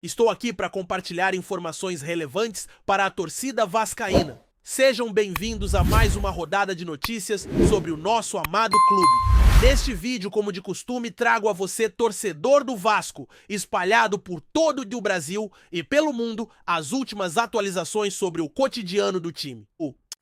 Estou aqui para compartilhar informações relevantes para a torcida vascaína. Sejam bem-vindos a mais uma rodada de notícias sobre o nosso amado clube. Neste vídeo, como de costume, trago a você, torcedor do Vasco, espalhado por todo o Brasil e pelo mundo, as últimas atualizações sobre o cotidiano do time.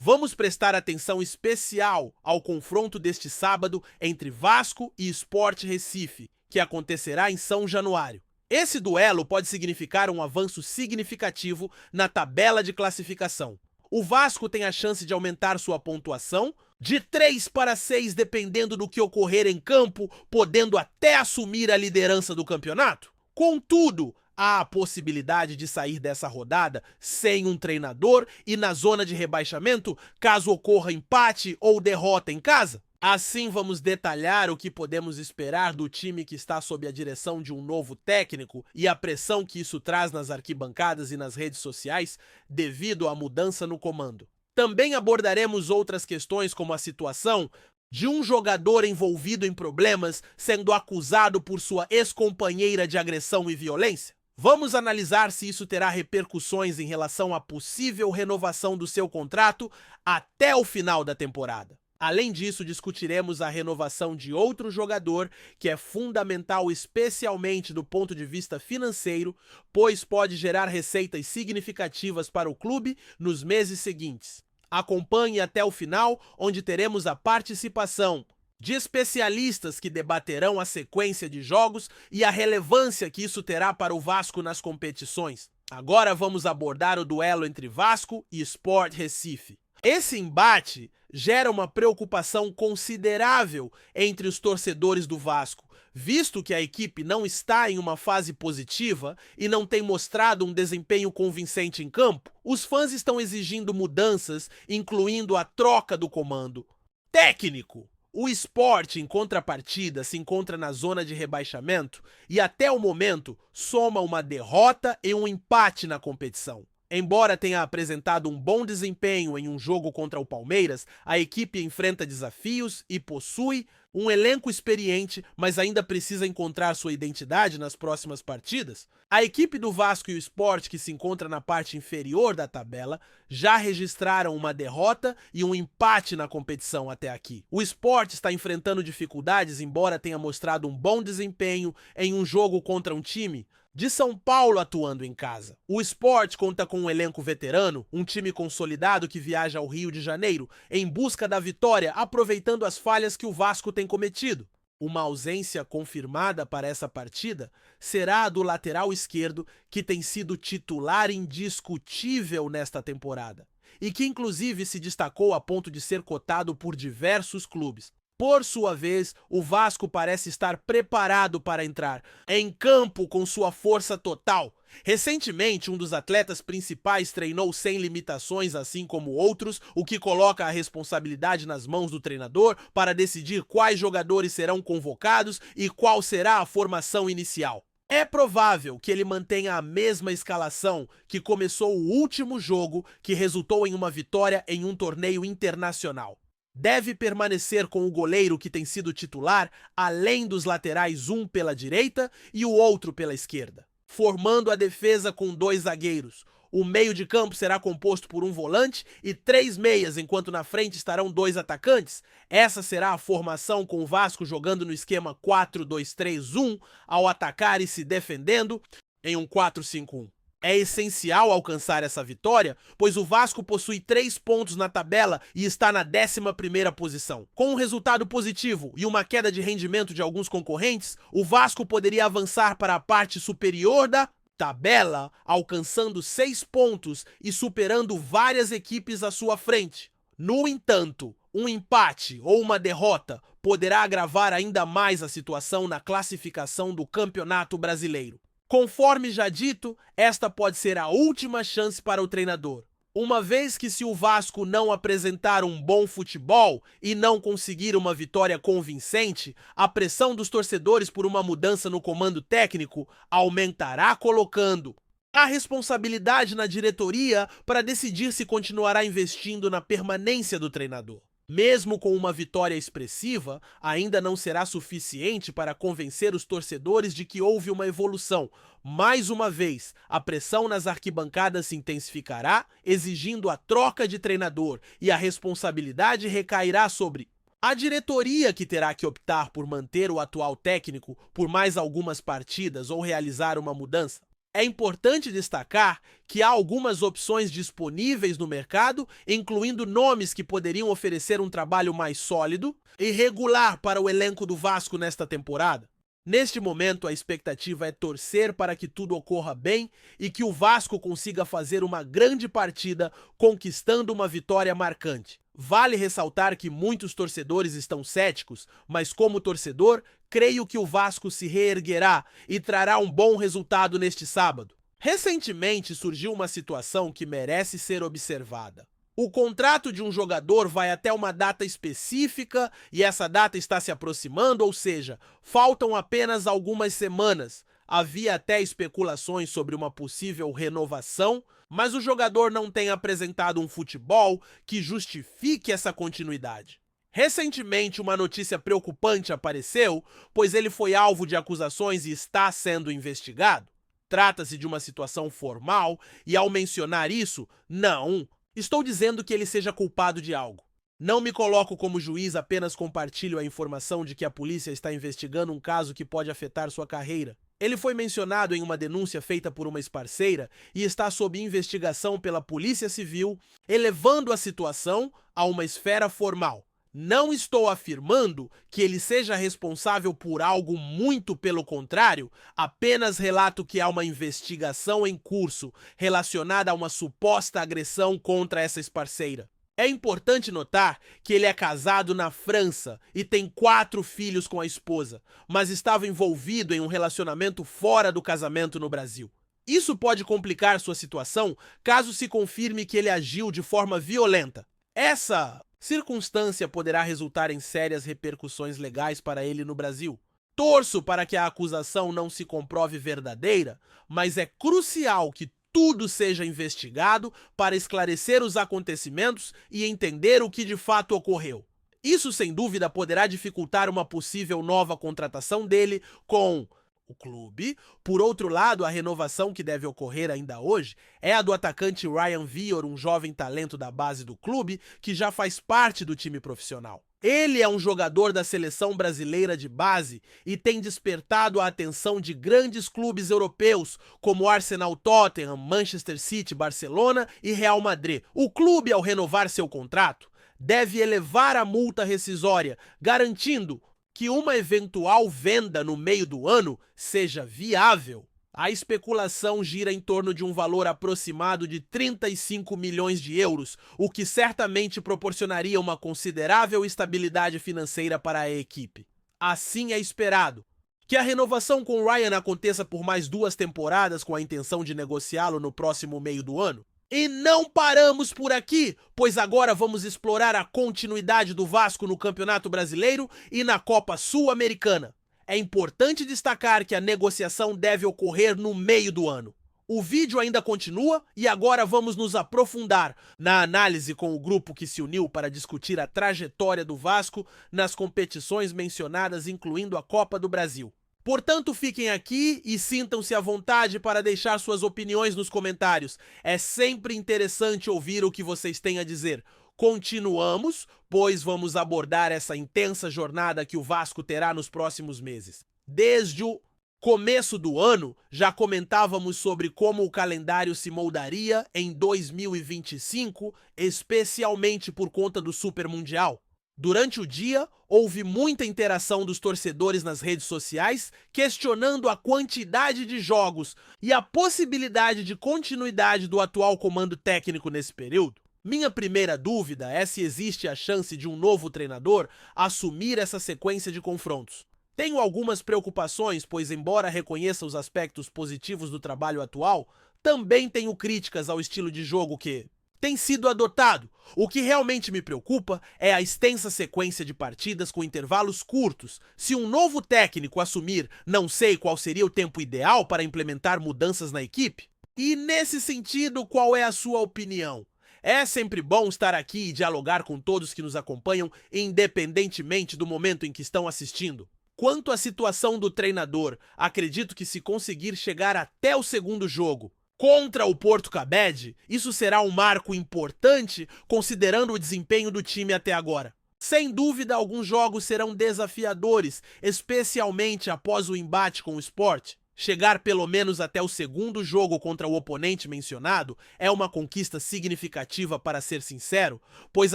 Vamos prestar atenção especial ao confronto deste sábado entre Vasco e Sport Recife, que acontecerá em São Januário. Esse duelo pode significar um avanço significativo na tabela de classificação. O Vasco tem a chance de aumentar sua pontuação de 3 para 6, dependendo do que ocorrer em campo, podendo até assumir a liderança do campeonato. Contudo, há a possibilidade de sair dessa rodada sem um treinador e na zona de rebaixamento, caso ocorra empate ou derrota em casa. Assim, vamos detalhar o que podemos esperar do time que está sob a direção de um novo técnico e a pressão que isso traz nas arquibancadas e nas redes sociais devido à mudança no comando. Também abordaremos outras questões, como a situação de um jogador envolvido em problemas sendo acusado por sua ex-companheira de agressão e violência. Vamos analisar se isso terá repercussões em relação à possível renovação do seu contrato até o final da temporada. Além disso, discutiremos a renovação de outro jogador que é fundamental especialmente do ponto de vista financeiro, pois pode gerar receitas significativas para o clube nos meses seguintes. Acompanhe até o final, onde teremos a participação de especialistas que debaterão a sequência de jogos e a relevância que isso terá para o Vasco nas competições. Agora vamos abordar o duelo entre Vasco e Sport Recife. Esse embate gera uma preocupação considerável entre os torcedores do Vasco, visto que a equipe não está em uma fase positiva e não tem mostrado um desempenho convincente em campo. Os fãs estão exigindo mudanças, incluindo a troca do comando técnico. O Sport, em contrapartida, se encontra na zona de rebaixamento e, até o momento, soma uma derrota e um empate na competição. Embora tenha apresentado um bom desempenho em um jogo contra o Palmeiras, a equipe enfrenta desafios e possui um elenco experiente, mas ainda precisa encontrar sua identidade nas próximas partidas. A equipe do Vasco e o Sport, que se encontra na parte inferior da tabela, já registraram uma derrota e um empate na competição até aqui. O Sport está enfrentando dificuldades, embora tenha mostrado um bom desempenho em um jogo contra um time de São Paulo atuando em casa. O Sport conta com um elenco veterano, um time consolidado que viaja ao Rio de Janeiro em busca da vitória, aproveitando as falhas que o Vasco tem cometido. Uma ausência confirmada para essa partida será a do lateral esquerdo, que tem sido titular indiscutível nesta temporada e que inclusive se destacou a ponto de ser cotado por diversos clubes. Por sua vez, o Vasco parece estar preparado para entrar em campo com sua força total. Recentemente, um dos atletas principais treinou sem limitações, assim como outros, o que coloca a responsabilidade nas mãos do treinador para decidir quais jogadores serão convocados e qual será a formação inicial. É provável que ele mantenha a mesma escalação que começou o último jogo, que resultou em uma vitória em um torneio internacional. Deve permanecer com o goleiro que tem sido titular, além dos laterais, um pela direita e o outro pela esquerda, formando a defesa com 2 zagueiros. O meio de campo será composto por um volante e 3 meias, enquanto na frente estarão 2 atacantes. Essa será a formação, com o Vasco jogando no esquema 4-2-3-1, ao atacar e se defendendo em um 4-5-1. É essencial alcançar essa vitória, pois o Vasco possui 3 pontos na tabela e está na 11ª posição. Com um resultado positivo e uma queda de rendimento de alguns concorrentes, o Vasco poderia avançar para a parte superior da tabela, alcançando 6 pontos e superando várias equipes à sua frente. No entanto, um empate ou uma derrota poderá agravar ainda mais a situação na classificação do Campeonato Brasileiro. Conforme já dito, esta pode ser a última chance para o treinador, uma vez que, se o Vasco não apresentar um bom futebol e não conseguir uma vitória convincente, a pressão dos torcedores por uma mudança no comando técnico aumentará, colocando a responsabilidade na diretoria para decidir se continuará investindo na permanência do treinador. Mesmo com uma vitória expressiva, ainda não será suficiente para convencer os torcedores de que houve uma evolução. Mais uma vez, a pressão nas arquibancadas se intensificará, exigindo a troca de treinador, e a responsabilidade recairá sobre a diretoria, que terá que optar por manter o atual técnico por mais algumas partidas ou realizar uma mudança. É importante destacar que há algumas opções disponíveis no mercado, incluindo nomes que poderiam oferecer um trabalho mais sólido e regular para o elenco do Vasco nesta temporada. Neste momento, a expectativa é torcer para que tudo ocorra bem e que o Vasco consiga fazer uma grande partida, conquistando uma vitória marcante. Vale ressaltar que muitos torcedores estão céticos, mas como torcedor, creio que o Vasco se reerguerá e trará um bom resultado neste sábado. Recentemente surgiu uma situação que merece ser observada. O contrato de um jogador vai até uma data específica e essa data está se aproximando, ou seja, faltam apenas algumas semanas. Havia até especulações sobre uma possível renovação, mas o jogador não tem apresentado um futebol que justifique essa continuidade. Recentemente, uma notícia preocupante apareceu, pois ele foi alvo de acusações e está sendo investigado. Trata-se de uma situação formal e, ao mencionar isso, não estou dizendo que ele seja culpado de algo. Não me coloco como juiz, apenas compartilho a informação de que a polícia está investigando um caso que pode afetar sua carreira. Ele foi mencionado em uma denúncia feita por uma ex-parceira e está sob investigação pela Polícia Civil, elevando a situação a uma esfera formal. Não estou afirmando que ele seja responsável por algo, muito pelo contrário, apenas relato que há uma investigação em curso relacionada a uma suposta agressão contra essa ex-parceira. É importante notar que ele é casado na França e tem 4 filhos com a esposa, mas estava envolvido em um relacionamento fora do casamento no Brasil. Isso pode complicar sua situação caso se confirme que ele agiu de forma violenta. Essa circunstância poderá resultar em sérias repercussões legais para ele no Brasil. Torço para que a acusação não se comprove verdadeira, mas é crucial que tudo seja investigado para esclarecer os acontecimentos e entender o que de fato ocorreu. Isso, sem dúvida, poderá dificultar uma possível nova contratação dele com o clube. Por outro lado, a renovação que deve ocorrer ainda hoje é a do atacante Ryan Vior, um jovem talento da base do clube que já faz parte do time profissional. Ele é um jogador da seleção brasileira de base e tem despertado a atenção de grandes clubes europeus como Arsenal, Tottenham, Manchester City, Barcelona e Real Madrid. O clube, ao renovar seu contrato, deve elevar a multa rescisória, garantindo que uma eventual venda no meio do ano seja viável. A especulação gira em torno de um valor aproximado de 35 milhões de euros, o que certamente proporcionaria uma considerável estabilidade financeira para a equipe. Assim é esperado que a renovação com Ryan aconteça por mais 2 temporadas com a intenção de negociá-lo no próximo meio do ano. E não paramos por aqui, pois agora vamos explorar a continuidade do Vasco no Campeonato Brasileiro e na Copa Sul-Americana. É importante destacar que a negociação deve ocorrer no meio do ano. O vídeo ainda continua e agora vamos nos aprofundar na análise com o grupo que se uniu para discutir a trajetória do Vasco nas competições mencionadas, incluindo a Copa do Brasil. Portanto, fiquem aqui e sintam-se à vontade para deixar suas opiniões nos comentários. É sempre interessante ouvir o que vocês têm a dizer. Continuamos, pois vamos abordar essa intensa jornada que o Vasco terá nos próximos meses. Desde o começo do ano, já comentávamos sobre como o calendário se moldaria em 2025, especialmente por conta do Super Mundial. Durante o dia, houve muita interação dos torcedores nas redes sociais, questionando a quantidade de jogos e a possibilidade de continuidade do atual comando técnico nesse período. Minha primeira dúvida é se existe a chance de um novo treinador assumir essa sequência de confrontos. Tenho algumas preocupações, pois embora reconheça os aspectos positivos do trabalho atual, também tenho críticas ao estilo de jogo que tem sido adotado. O que realmente me preocupa é a extensa sequência de partidas com intervalos curtos. Se um novo técnico assumir, não sei qual seria o tempo ideal para implementar mudanças na equipe. E nesse sentido, qual é a sua opinião? É sempre bom estar aqui e dialogar com todos que nos acompanham, independentemente do momento em que estão assistindo. Quanto à situação do treinador, acredito que se conseguir chegar até o segundo jogo contra o Porto Cabed, isso será um marco importante considerando o desempenho do time até agora. Sem dúvida, alguns jogos serão desafiadores, especialmente após o embate com o Sport. Chegar pelo menos até o segundo jogo contra o oponente mencionado é uma conquista significativa, para ser sincero, pois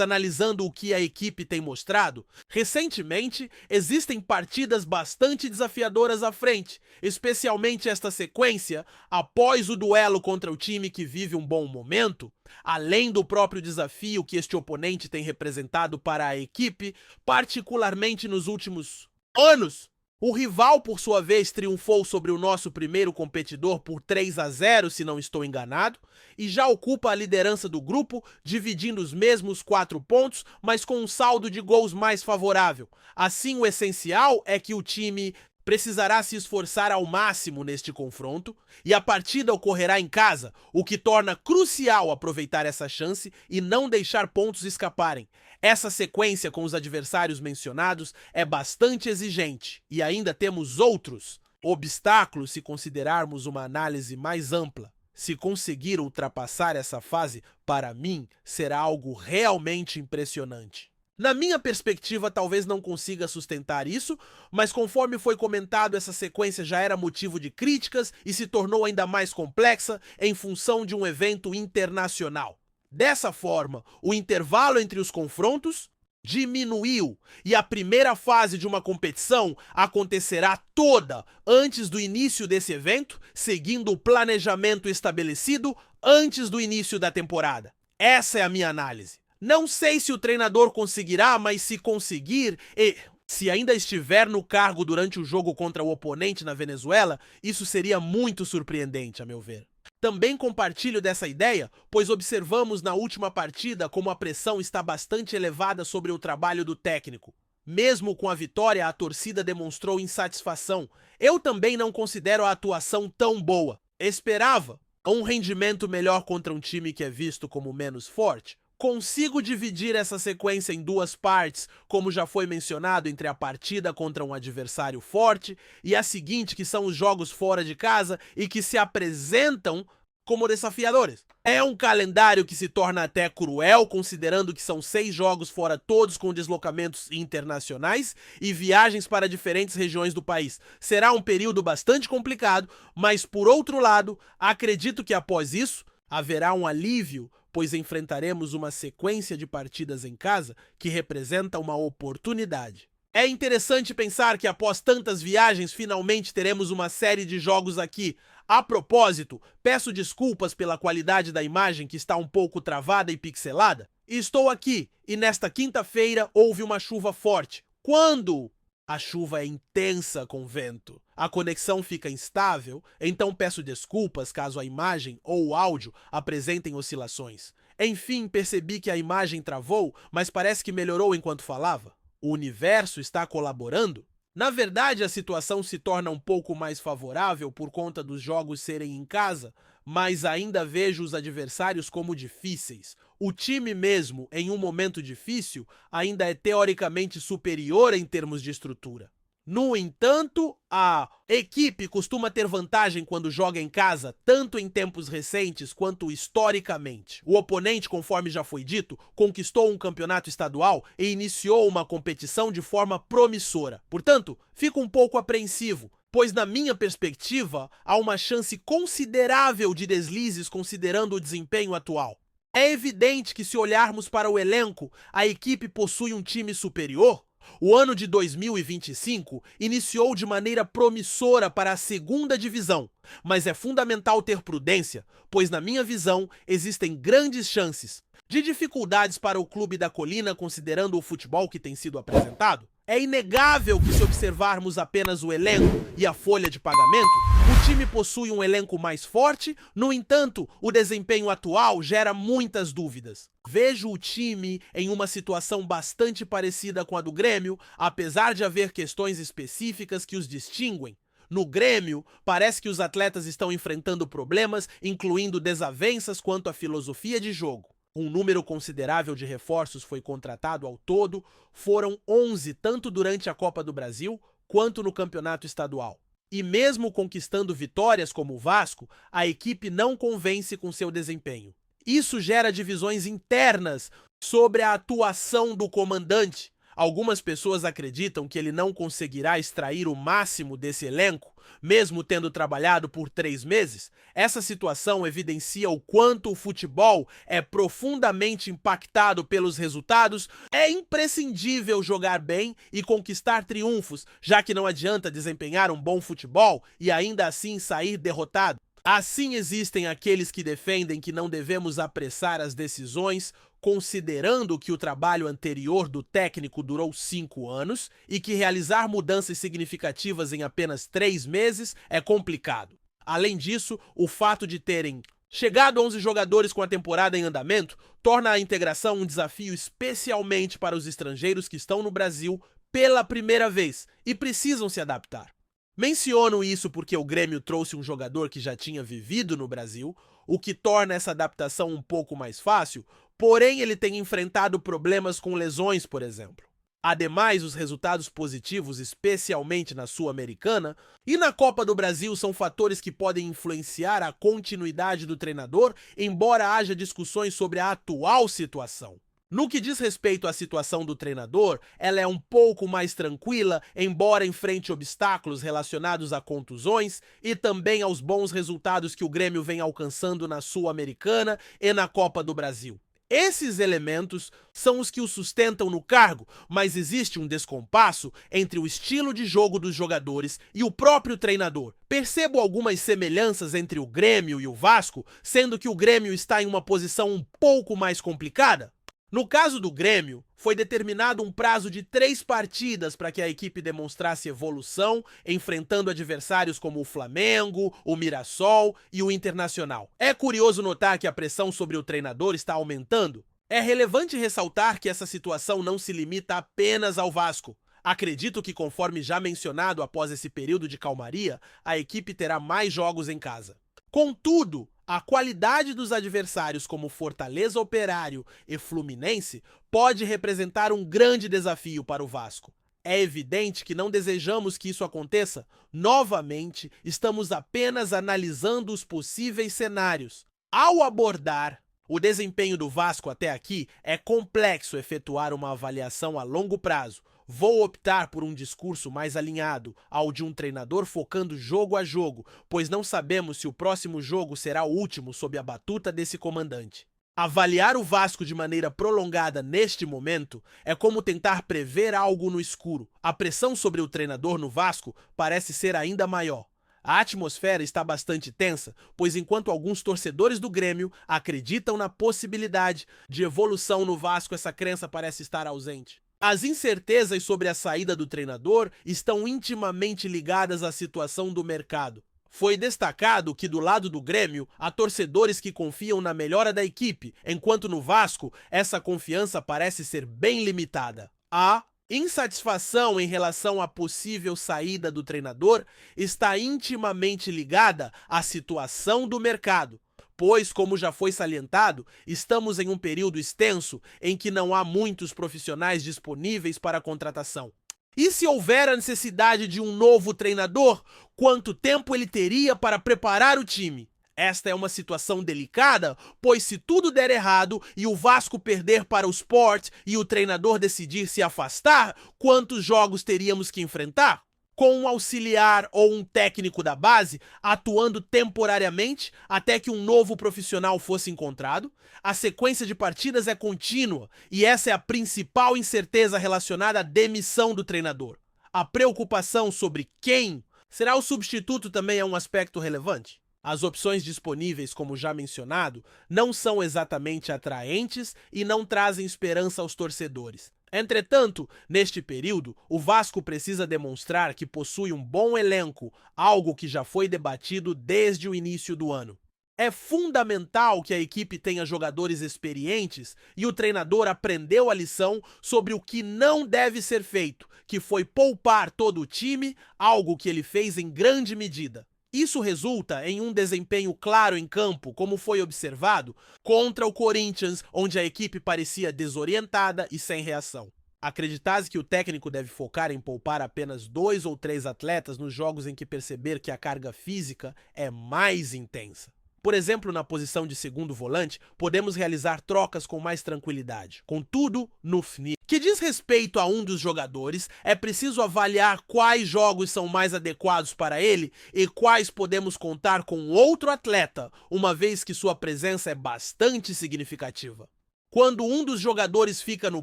analisando o que a equipe tem mostrado, recentemente existem partidas bastante desafiadoras à frente, especialmente esta sequência após o duelo contra o time que vive um bom momento, além do próprio desafio que este oponente tem representado para a equipe, particularmente nos últimos anos. O rival, por sua vez, triunfou sobre o nosso primeiro competidor por 3-0, se não estou enganado, e já ocupa a liderança do grupo, dividindo os mesmos 4 pontos, mas com um saldo de gols mais favorável. Assim, o essencial é que o time precisará se esforçar ao máximo neste confronto, e a partida ocorrerá em casa, o que torna crucial aproveitar essa chance e não deixar pontos escaparem. Essa sequência com os adversários mencionados é bastante exigente, e ainda temos outros obstáculos se considerarmos uma análise mais ampla. Se conseguir ultrapassar essa fase, para mim, será algo realmente impressionante. Na minha perspectiva, talvez não consiga sustentar isso, mas conforme foi comentado, essa sequência já era motivo de críticas e se tornou ainda mais complexa em função de um evento internacional. Dessa forma, o intervalo entre os confrontos diminuiu e a primeira fase de uma competição acontecerá toda antes do início desse evento, seguindo o planejamento estabelecido antes do início da temporada. Essa é a minha análise. Não sei se o treinador conseguirá, mas se conseguir, e se ainda estiver no cargo durante o jogo contra o oponente na Venezuela, isso seria muito surpreendente, a meu ver. Também compartilho dessa ideia, pois observamos na última partida como a pressão está bastante elevada sobre o trabalho do técnico. Mesmo com a vitória, a torcida demonstrou insatisfação. Eu também não considero a atuação tão boa. Esperava um rendimento melhor contra um time que é visto como menos forte. Consigo dividir essa sequência em duas partes, como já foi mencionado, entre a partida contra um adversário forte e a seguinte, que são os jogos fora de casa e que se apresentam como desafiadores. É um calendário que se torna até cruel, considerando que são 6 jogos fora, todos com deslocamentos internacionais e viagens para diferentes regiões do país. Será um período bastante complicado, mas por outro lado, acredito que após isso haverá um alívio, pois enfrentaremos uma sequência de partidas em casa que representa uma oportunidade. É interessante pensar que após tantas viagens, finalmente teremos uma série de jogos aqui. A propósito, peço desculpas pela qualidade da imagem que está um pouco travada e pixelada. Estou aqui e nesta quinta-feira houve uma chuva forte. Quando a chuva é intensa com vento, a conexão fica instável, então peço desculpas caso a imagem ou o áudio apresentem oscilações. Enfim, percebi que a imagem travou, mas parece que melhorou enquanto falava. O universo está colaborando? Na verdade, a situação se torna um pouco mais favorável por conta dos jogos serem em casa, mas ainda vejo os adversários como difíceis. O time mesmo, em um momento difícil, ainda é teoricamente superior em termos de estrutura. No entanto, a equipe costuma ter vantagem quando joga em casa, tanto em tempos recentes quanto historicamente. O oponente, conforme já foi dito, conquistou um campeonato estadual e iniciou uma competição de forma promissora. Portanto, fico um pouco apreensivo, pois na minha perspectiva, há uma chance considerável de deslizes considerando o desempenho atual. É evidente que se olharmos para o elenco, a equipe possui um time superior. O ano de 2025 iniciou de maneira promissora para a segunda divisão, mas é fundamental ter prudência, pois na minha visão existem grandes chances de dificuldades para o clube da colina considerando o futebol que tem sido apresentado. É inegável que, se observarmos apenas o elenco e a folha de pagamento, o time possui um elenco mais forte, no entanto, o desempenho atual gera muitas dúvidas. Vejo o time em uma situação bastante parecida com a do Grêmio, apesar de haver questões específicas que os distinguem. No Grêmio, parece que os atletas estão enfrentando problemas, incluindo desavenças quanto à filosofia de jogo. Um número considerável de reforços foi contratado ao todo, foram 11 tanto durante a Copa do Brasil quanto no campeonato estadual. E mesmo conquistando vitórias como o Vasco, a equipe não convence com seu desempenho. Isso gera divisões internas sobre a atuação do comandante. Algumas pessoas acreditam que ele não conseguirá extrair o máximo desse elenco, mesmo tendo trabalhado por 3 meses. Essa situação evidencia o quanto o futebol é profundamente impactado pelos resultados. É imprescindível jogar bem e conquistar triunfos, já que não adianta desempenhar um bom futebol e ainda assim sair derrotado. Assim, existem aqueles que defendem que não devemos apressar as decisões, considerando que o trabalho anterior do técnico durou 5 anos e que realizar mudanças significativas em apenas 3 meses é complicado. Além disso, o fato de terem chegado 11 jogadores com a temporada em andamento torna a integração um desafio especialmente para os estrangeiros que estão no Brasil pela primeira vez e precisam se adaptar. Menciono isso porque o Grêmio trouxe um jogador que já tinha vivido no Brasil, o que torna essa adaptação um pouco mais fácil, porém ele tem enfrentado problemas com lesões, por exemplo. Ademais, os resultados positivos, especialmente na Sul-Americana e na Copa do Brasil, são fatores que podem influenciar a continuidade do treinador, embora haja discussões sobre a atual situação. No que diz respeito à situação do treinador, ela é um pouco mais tranquila, embora enfrente obstáculos relacionados a contusões e também aos bons resultados que o Grêmio vem alcançando na Sul-Americana e na Copa do Brasil. Esses elementos são os que o sustentam no cargo, mas existe um descompasso entre o estilo de jogo dos jogadores e o próprio treinador. Percebo algumas semelhanças entre o Grêmio e o Vasco, sendo que o Grêmio está em uma posição um pouco mais complicada. No caso do Grêmio, foi determinado um prazo de 3 partidas para que a equipe demonstrasse evolução, enfrentando adversários como o Flamengo, o Mirassol e o Internacional. É curioso notar que a pressão sobre o treinador está aumentando. É relevante ressaltar que essa situação não se limita apenas ao Vasco. Acredito que, conforme já mencionado, após esse período de calmaria, a equipe terá mais jogos em casa. Contudo, a qualidade dos adversários como Fortaleza, Operário e Fluminense pode representar um grande desafio para o Vasco. É evidente que não desejamos que isso aconteça. Novamente, estamos apenas analisando os possíveis cenários. Ao abordar o desempenho do Vasco até aqui, é complexo efetuar uma avaliação a longo prazo. Vou optar por um discurso mais alinhado ao de um treinador focando jogo a jogo, pois não sabemos se o próximo jogo será o último sob a batuta desse comandante. Avaliar o Vasco de maneira prolongada neste momento é como tentar prever algo no escuro. A pressão sobre o treinador no Vasco parece ser ainda maior. A atmosfera está bastante tensa, pois enquanto alguns torcedores do Grêmio acreditam na possibilidade de evolução no Vasco, essa crença parece estar ausente. As incertezas sobre a saída do treinador estão intimamente ligadas à situação do mercado. Foi destacado que do lado do Grêmio há torcedores que confiam na melhora da equipe, enquanto no Vasco essa confiança parece ser bem limitada. A insatisfação em relação à possível saída do treinador está intimamente ligada à situação do mercado. Pois, como já foi salientado, estamos em um período extenso em que não há muitos profissionais disponíveis para a contratação. E se houver a necessidade de um novo treinador, quanto tempo ele teria para preparar o time? Esta é uma situação delicada, pois se tudo der errado e o Vasco perder para o Sport e o treinador decidir se afastar, quantos jogos teríamos que enfrentar? Com um auxiliar ou um técnico da base atuando temporariamente até que um novo profissional fosse encontrado, a sequência de partidas é contínua e essa é a principal incerteza relacionada à demissão do treinador. A preocupação sobre quem será o substituto também é um aspecto relevante. As opções disponíveis, como já mencionado, não são exatamente atraentes e não trazem esperança aos torcedores. Entretanto, neste período, o Vasco precisa demonstrar que possui um bom elenco, algo que já foi debatido desde o início do ano. É fundamental que a equipe tenha jogadores experientes e o treinador aprendeu a lição sobre o que não deve ser feito, que foi poupar todo o time, algo que ele fez em grande medida. Isso resulta em um desempenho claro em campo, como foi observado contra o Corinthians, onde a equipe parecia desorientada e sem reação. Acreditas que o técnico deve focar em poupar apenas 2 ou 3 atletas nos jogos em que perceber que a carga física é mais intensa. Por exemplo, na posição de segundo volante, podemos realizar trocas com mais tranquilidade. Contudo, no FNI, que diz respeito a um dos jogadores, é preciso avaliar quais jogos são mais adequados para ele e quais podemos contar com outro atleta, uma vez que sua presença é bastante significativa. Quando um dos jogadores fica no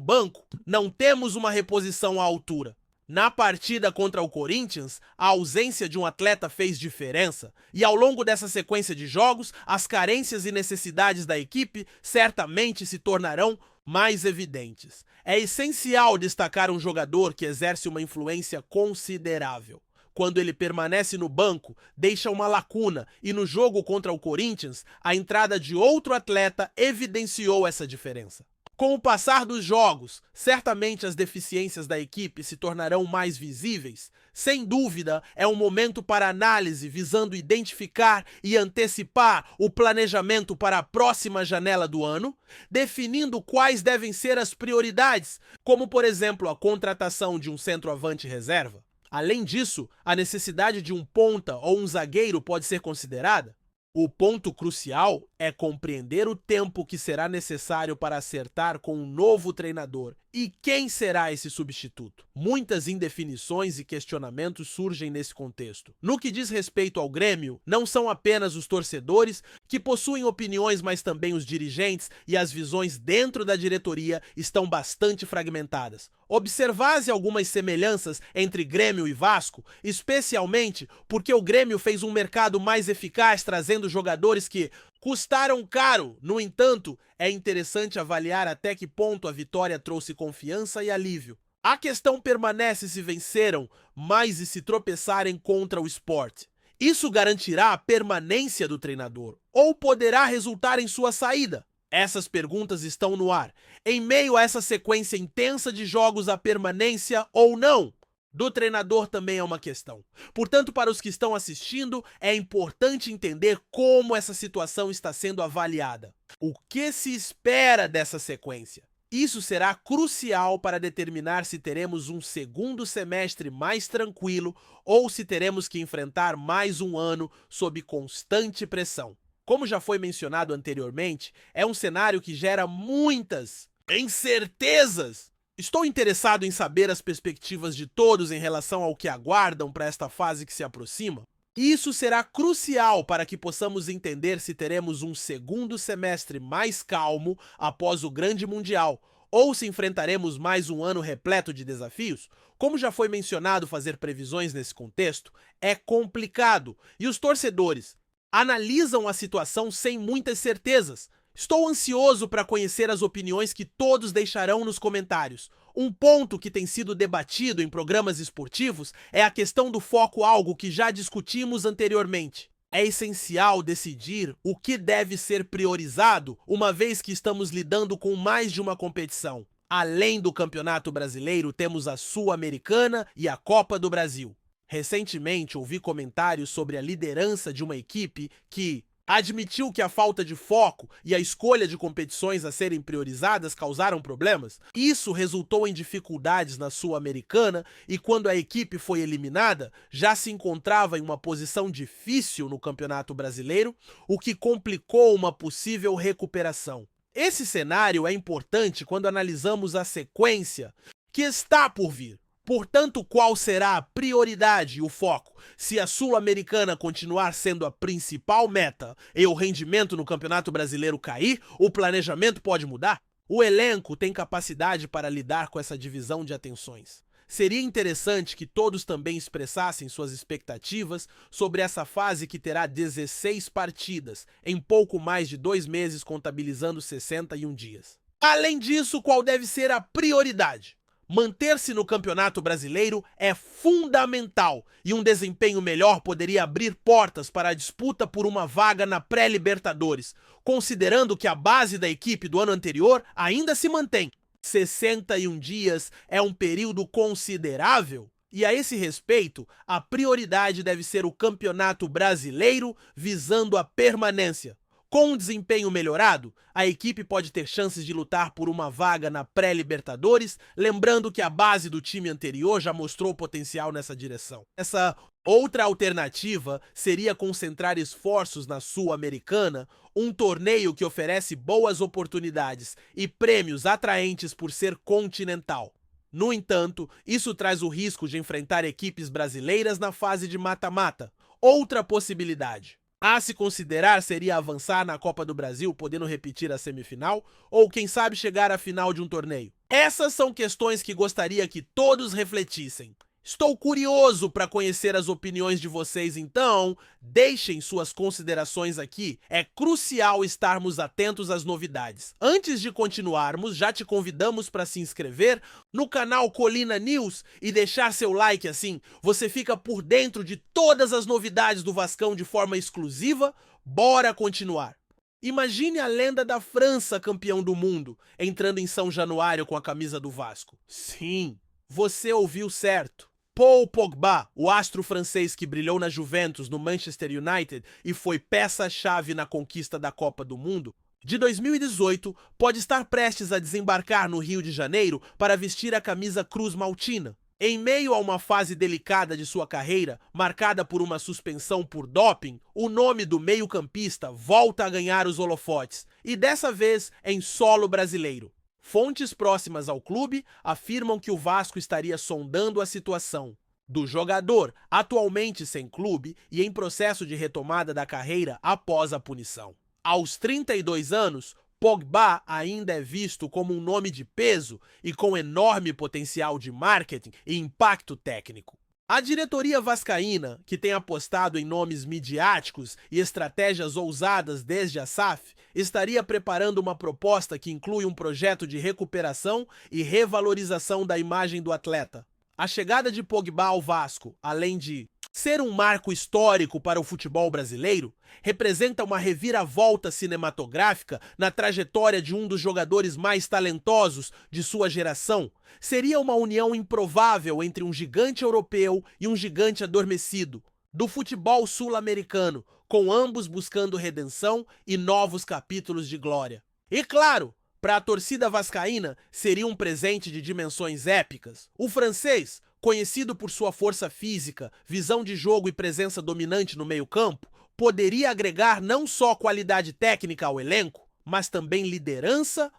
banco, não temos uma reposição à altura. Na partida contra o Corinthians, a ausência de um atleta fez diferença, e ao longo dessa sequência de jogos, as carências e necessidades da equipe certamente se tornarão mais evidentes. É essencial destacar um jogador que exerce uma influência considerável. Quando ele permanece no banco, deixa uma lacuna, e no jogo contra o Corinthians, a entrada de outro atleta evidenciou essa diferença. Com o passar dos jogos, certamente as deficiências da equipe se tornarão mais visíveis. Sem dúvida, é um momento para análise visando identificar e antecipar o planejamento para a próxima janela do ano, definindo quais devem ser as prioridades, como por exemplo a contratação de um centroavante reserva. Além disso, a necessidade de um ponta ou um zagueiro pode ser considerada. O ponto crucial é compreender o tempo que será necessário para acertar com um novo treinador e quem será esse substituto. Muitas indefinições e questionamentos surgem nesse contexto. No que diz respeito ao Grêmio, não são apenas os torcedores que possuem opiniões, mas também os dirigentes, e as visões dentro da diretoria estão bastante fragmentadas. Observasse algumas semelhanças entre Grêmio e Vasco, especialmente porque o Grêmio fez um mercado mais eficaz trazendo jogadores que custaram caro. No entanto, é interessante avaliar até que ponto a vitória trouxe confiança e alívio. A questão permanece se venceram, mas e se tropeçarem contra o Sport. Isso garantirá a permanência do treinador ou poderá resultar em sua saída? Essas perguntas estão no ar. Em meio a essa sequência intensa de jogos, a permanência ou não do treinador também é uma questão. Portanto, para os que estão assistindo, é importante entender como essa situação está sendo avaliada. O que se espera dessa sequência? Isso será crucial para determinar se teremos um segundo semestre mais tranquilo ou se teremos que enfrentar mais um ano sob constante pressão. Como já foi mencionado anteriormente, é um cenário que gera muitas incertezas. Estou interessado em saber as perspectivas de todos em relação ao que aguardam para esta fase que se aproxima. Isso será crucial para que possamos entender se teremos um segundo semestre mais calmo após o grande Mundial, ou se enfrentaremos mais um ano repleto de desafios. Como já foi mencionado, fazer previsões nesse contexto é complicado, e os torcedores analisam a situação sem muitas certezas. Estou ansioso para conhecer as opiniões que todos deixarão nos comentários. Um ponto que tem sido debatido em programas esportivos é a questão do foco, algo que já discutimos anteriormente. É essencial decidir o que deve ser priorizado, uma vez que estamos lidando com mais de uma competição. Além do Campeonato Brasileiro, temos a Sul-Americana e a Copa do Brasil. Recentemente, ouvi comentários sobre a liderança de uma equipe que admitiu que a falta de foco e a escolha de competições a serem priorizadas causaram problemas. Isso resultou em dificuldades na Sul-Americana e quando a equipe foi eliminada, já se encontrava em uma posição difícil no Campeonato Brasileiro, o que complicou uma possível recuperação. Esse cenário é importante quando analisamos a sequência que está por vir. Portanto, qual será a prioridade e o foco? Se a Sul-Americana continuar sendo a principal meta e o rendimento no Campeonato Brasileiro cair, o planejamento pode mudar? O elenco tem capacidade para lidar com essa divisão de atenções. Seria interessante que todos também expressassem suas expectativas sobre essa fase que terá 16 partidas, em pouco mais de 2 meses, contabilizando 61 dias. Além disso, qual deve ser a prioridade? Manter-se no Campeonato Brasileiro é fundamental e um desempenho melhor poderia abrir portas para a disputa por uma vaga na pré-Libertadores, considerando que a base da equipe do ano anterior ainda se mantém. 61 dias é um período considerável? E a esse respeito, a prioridade deve ser o Campeonato Brasileiro, visando a permanência. Com um desempenho melhorado, a equipe pode ter chances de lutar por uma vaga na pré-Libertadores, lembrando que a base do time anterior já mostrou potencial nessa direção. Essa outra alternativa seria concentrar esforços na Sul-Americana, um torneio que oferece boas oportunidades e prêmios atraentes por ser continental. No entanto, isso traz o risco de enfrentar equipes brasileiras na fase de mata-mata. Outra possibilidade a se considerar seria avançar na Copa do Brasil, podendo repetir a semifinal, ou quem sabe chegar à final de um torneio. Essas são questões que gostaria que todos refletissem. Estou curioso para conhecer as opiniões de vocês, então deixem suas considerações aqui. É crucial estarmos atentos às novidades. Antes de continuarmos, já te convidamos para se inscrever no canal Colina News e deixar seu like, assim você fica por dentro de todas as novidades do Vascão de forma exclusiva. Bora continuar! Imagine a lenda da França, campeão do mundo, entrando em São Januário com a camisa do Vasco. Sim, você ouviu certo. Paul Pogba, o astro francês que brilhou na Juventus, no Manchester United e foi peça-chave na conquista da Copa do Mundo, de 2018, pode estar prestes a desembarcar no Rio de Janeiro para vestir a camisa Cruz Maltina. Em meio a uma fase delicada de sua carreira, marcada por uma suspensão por doping, o nome do meio-campista volta a ganhar os holofotes, e dessa vez em solo brasileiro. Fontes próximas ao clube afirmam que o Vasco estaria sondando a situação do jogador, atualmente sem clube e em processo de retomada da carreira após a punição. Aos 32 anos, Pogba ainda é visto como um nome de peso e com enorme potencial de marketing e impacto técnico. A diretoria vascaína, que tem apostado em nomes midiáticos e estratégias ousadas desde a SAF, estaria preparando uma proposta que inclui um projeto de recuperação e revalorização da imagem do atleta. A chegada de Pogba ao Vasco, além de ser um marco histórico para o futebol brasileiro, representa uma reviravolta cinematográfica na trajetória de um dos jogadores mais talentosos de sua geração. Seria uma união improvável entre um gigante europeu e um gigante adormecido do futebol sul-americano, com ambos buscando redenção e novos capítulos de glória. E claro, para a torcida vascaína, seria um presente de dimensões épicas. O francês, conhecido por sua força física, visão de jogo e presença dominante no meio-campo, poderia agregar não só qualidade técnica ao elenco, mas também liderança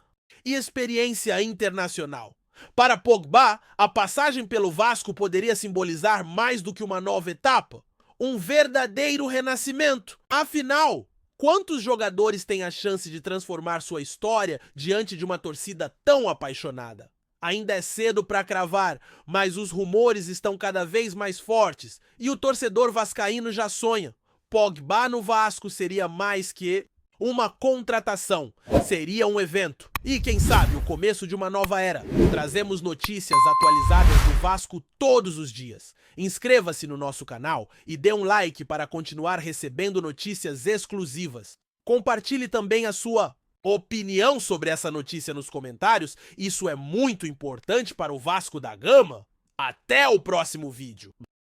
e experiência internacional. Para Pogba, a passagem pelo Vasco poderia simbolizar mais do que uma nova etapa, um verdadeiro renascimento. Afinal, quantos jogadores têm a chance de transformar sua história diante de uma torcida tão apaixonada? Ainda é cedo para cravar, mas os rumores estão cada vez mais fortes e o torcedor vascaíno já sonha. Pogba no Vasco seria mais que uma contratação, seria um evento. E quem sabe, o começo de uma nova era. Trazemos notícias atualizadas do Vasco todos os dias. Inscreva-se no nosso canal e dê um like para continuar recebendo notícias exclusivas. Compartilhe também a sua opinião sobre essa notícia nos comentários, isso é muito importante para o Vasco da Gama. Até o próximo vídeo!